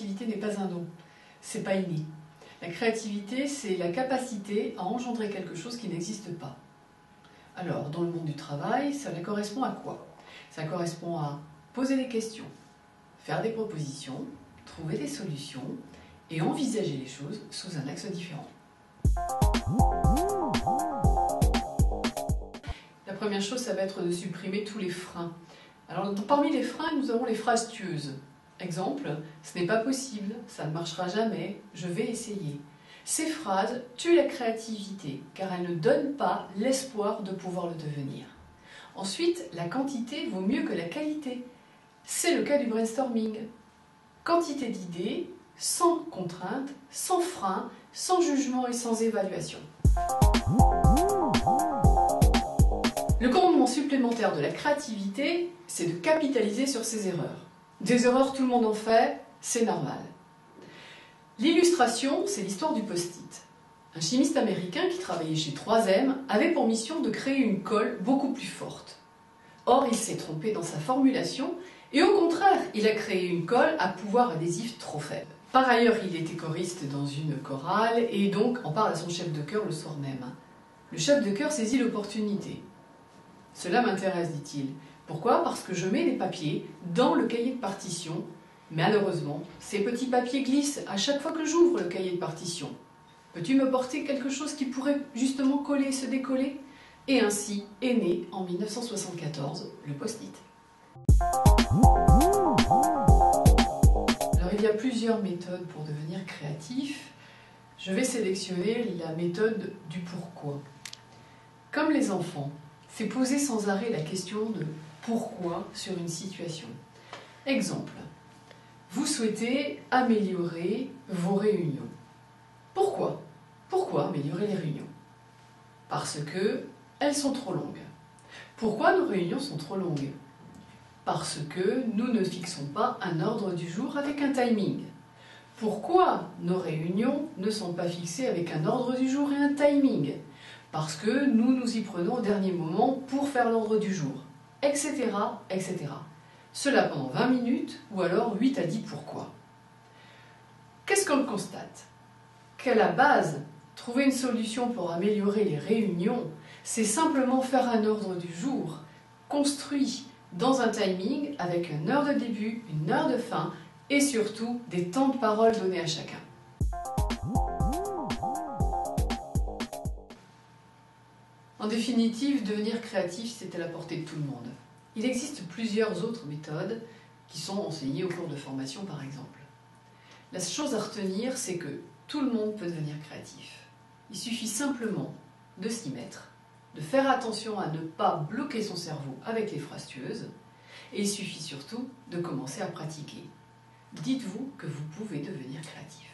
créativité n'est pas un don, c'est pas inné. La créativité, c'est la capacité à engendrer quelque chose qui n'existe pas. Alors, dans le monde du travail, ça correspond à quoi? Ça correspond à poser des questions, faire des propositions, trouver des solutions et envisager les choses sous un axe différent. La première chose, ça va être de supprimer tous les freins. Alors, parmi les freins, nous avons les phrases tueuses. Exemple, ce n'est pas possible, ça ne marchera jamais, je vais essayer. Ces phrases tuent la créativité car elles ne donnent pas l'espoir de pouvoir le devenir. Ensuite, la quantité vaut mieux que la qualité. C'est le cas du brainstorming. Quantité d'idées, sans contrainte, sans frein, sans jugement et sans évaluation. Le commandement supplémentaire de la créativité, c'est de capitaliser sur ses erreurs. Des erreurs, tout le monde en fait, c'est normal. L'illustration, c'est l'histoire du post-it. Un chimiste américain qui travaillait chez 3M avait pour mission de créer une colle beaucoup plus forte. Or, il s'est trompé dans sa formulation et au contraire, il a créé une colle à pouvoir adhésif trop faible. Par ailleurs, il était choriste dans une chorale et donc en parle à son chef de chœur le soir même. Le chef de chœur saisit l'opportunité. « Cela m'intéresse, dit-il. Pourquoi? Parce que je mets des papiers dans le cahier de partition. Malheureusement, ces petits papiers glissent à chaque fois que j'ouvre le cahier de partition. Peux-tu me porter quelque chose qui pourrait justement coller et se décoller ?» Et ainsi est né en 1974 le post-it. Alors il y a plusieurs méthodes pour devenir créatif. Je vais sélectionner la méthode du pourquoi. Comme les enfants, c'est poser sans arrêt la question de pourquoi sur une situation. Exemple, vous souhaitez améliorer vos réunions. Pourquoi? Pourquoi améliorer les réunions? Parce que elles sont trop longues. Pourquoi nos réunions sont trop longues? Parce que nous ne fixons pas un ordre du jour avec un timing. Pourquoi nos réunions ne sont pas fixées avec un ordre du jour et un timing? Parce que nous nous y prenons au dernier moment pour faire l'ordre du jour, etc., etc. Cela pendant 20 minutes ou alors 8 à 10 pourquoi. Qu'est-ce qu'on constate? Qu'à la base, trouver une solution pour améliorer les réunions, c'est simplement faire un ordre du jour, construit dans un timing avec une heure de début, une heure de fin et surtout des temps de parole donnés à chacun. En définitive, devenir créatif, c'est à la portée de tout le monde. Il existe plusieurs autres méthodes qui sont enseignées au cours de formation par exemple. La chose à retenir, c'est que tout le monde peut devenir créatif. Il suffit simplement de s'y mettre, de faire attention à ne pas bloquer son cerveau avec les phrases tueuses, et il suffit surtout de commencer à pratiquer. Dites-vous que vous pouvez devenir créatif.